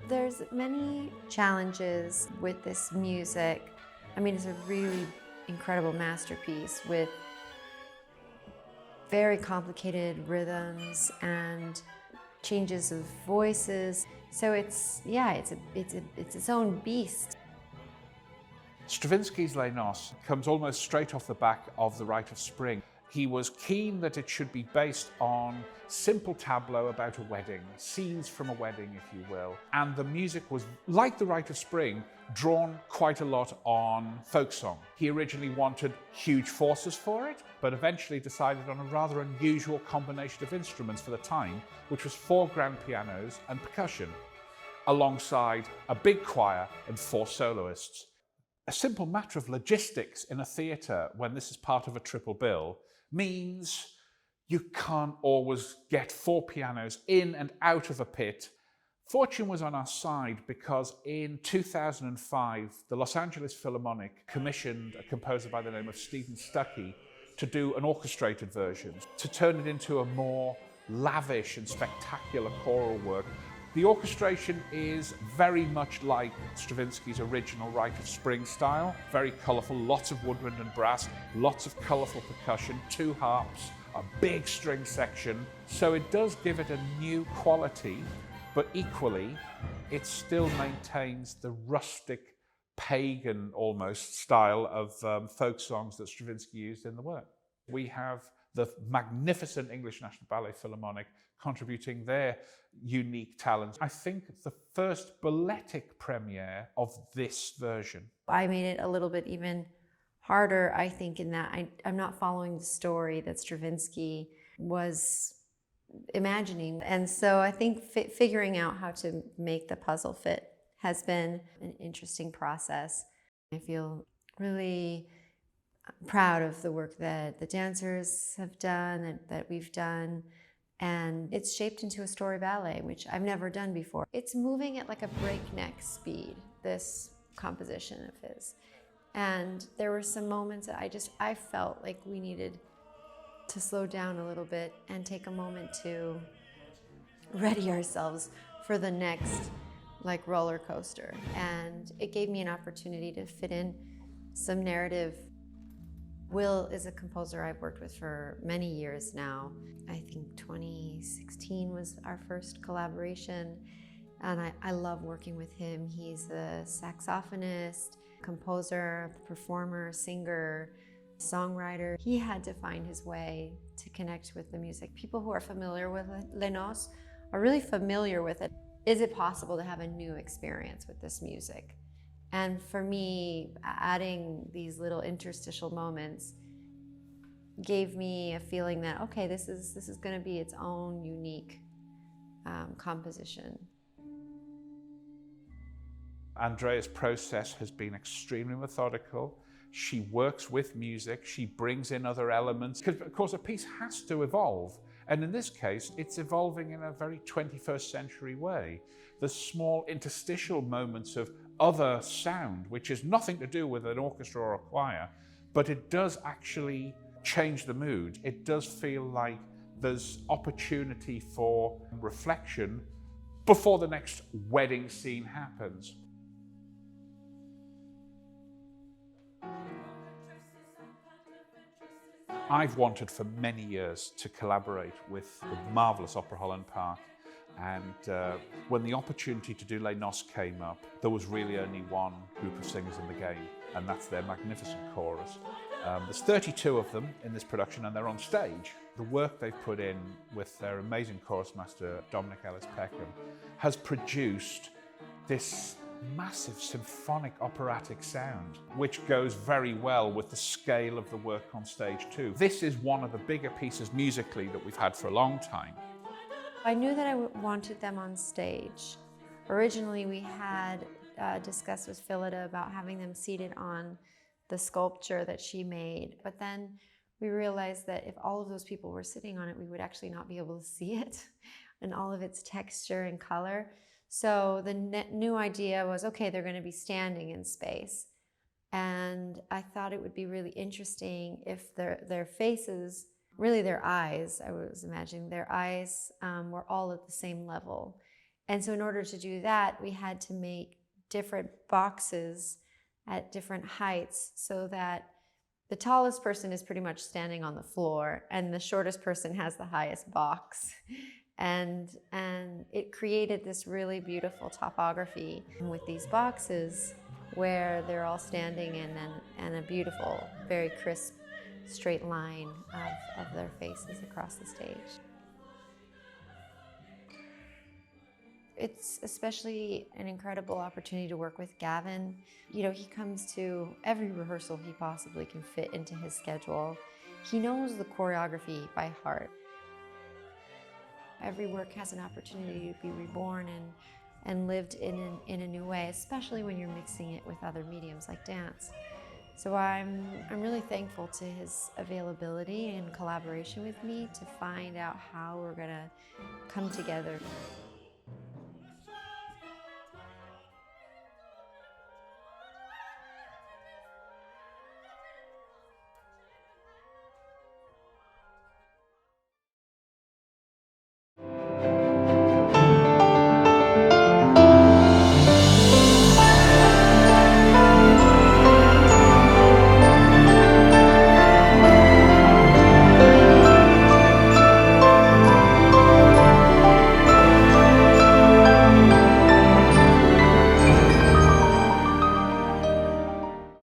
There's many challenges with this music. I mean, it's a really incredible masterpiece with very complicated rhythms and changes of voices. So it's its own beast. Stravinsky's Les Noces comes almost straight off the back of The Rite of Spring. He was keen that it should be based on simple tableau about a wedding, scenes from a wedding, if you will. And the music was, like The Rite of Spring, drawn quite a lot on folk song. He originally wanted huge forces for it, but eventually decided on a rather unusual combination of instruments for the time, which was 4 grand pianos and percussion, alongside a big choir and 4 soloists. A simple matter of logistics in a theatre when this is part of a triple bill means you can't always get 4 pianos in and out of a pit. Fortune was on our side because in 2005, the Los Angeles Philharmonic commissioned a composer by the name of 𝗕𝗡𝗚𝗟𝗧𝗘𝗗𝗏 to do an orchestrated version, to turn it into a more lavish and spectacular choral work. The orchestration is very much like Stravinsky's original Rite of Spring style, very colourful, lots of woodwind and brass, lots of colourful percussion, 2 harps, a big string section. So it does give it a new quality, but equally it still maintains the rustic, pagan almost style of folk songs that Stravinsky used in the work. We have the magnificent English National Ballet Philharmonic contributing their unique talents. I think the first balletic premiere of this version. I made it a little bit even harder, I think, in that I'm not following the story that Stravinsky was imagining. And so I think figuring out how to make the puzzle fit has been an interesting process. I feel really proud of the work that the dancers have done, that we've done. And it's shaped into a story ballet, which I've never done before. It's moving at like a breakneck speed, this composition of his. And there were some moments that I felt like we needed to slow down a little bit and take a moment to ready ourselves for the next like roller coaster. And it gave me an opportunity to fit in some narrative. Will is a composer I've worked with for many years now. I think 2016 was our first collaboration, and I love working with him. He's a saxophonist, composer, performer, singer, songwriter. He had to find his way to connect with the music. People who are familiar with Les Noces are really familiar with it. Is it possible to have a new experience with this music? And for me, adding these little interstitial moments gave me a feeling that, okay, this is going to be its own unique composition. Andrea's process has been extremely methodical. She works with music, she brings in other elements, because of course a piece has to evolve. And in this case, it's evolving in a very 21st century way. There's small interstitial moments of other sound, which has nothing to do with an orchestra or a choir, but it does actually change the mood. It does feel like there's opportunity for reflection before the next wedding scene happens. I've wanted for many years to collaborate with the marvellous Opera Holland Park, and when the opportunity to do Les Noces came up, there was really only one group of singers in the game, and that's their magnificent chorus. There's 32 of them in this production, and they're on stage. The work they've put in with their amazing chorus master, 𝗕𝗡𝗢𝗨𝗧𝗧𝗘𝗗𝗏, has produced this massive symphonic operatic sound, which goes very well with the scale of the work on stage too. This is one of the bigger pieces musically that we've had for a long time. I knew that I wanted them on stage. Originally, we had discussed with Phyllida about having them seated on the sculpture that she made, but then we realized that if all of those people were sitting on it, we would actually not be able to see it and all of its texture and color. So the new idea was, okay, they're going to be standing in space. And I thought it would be really interesting if their faces, really their eyes, I was imagining their eyes were all at the same level. And so in order to do that, we had to make different boxes at different heights so that the tallest person is pretty much standing on the floor and the shortest person has the highest box. And it created this really beautiful topography with these boxes where they're all standing in a beautiful, very crisp, straight line of their faces across the stage. It's especially an incredible opportunity to work with Gavin. You know, he comes to every rehearsal he possibly can fit into his schedule. He knows the choreography by heart. Every work has an opportunity to be reborn and lived in a new way, especially when you're mixing it with other mediums like dance. So I'm really thankful to his availability and collaboration with me to find out how we're gonna come together.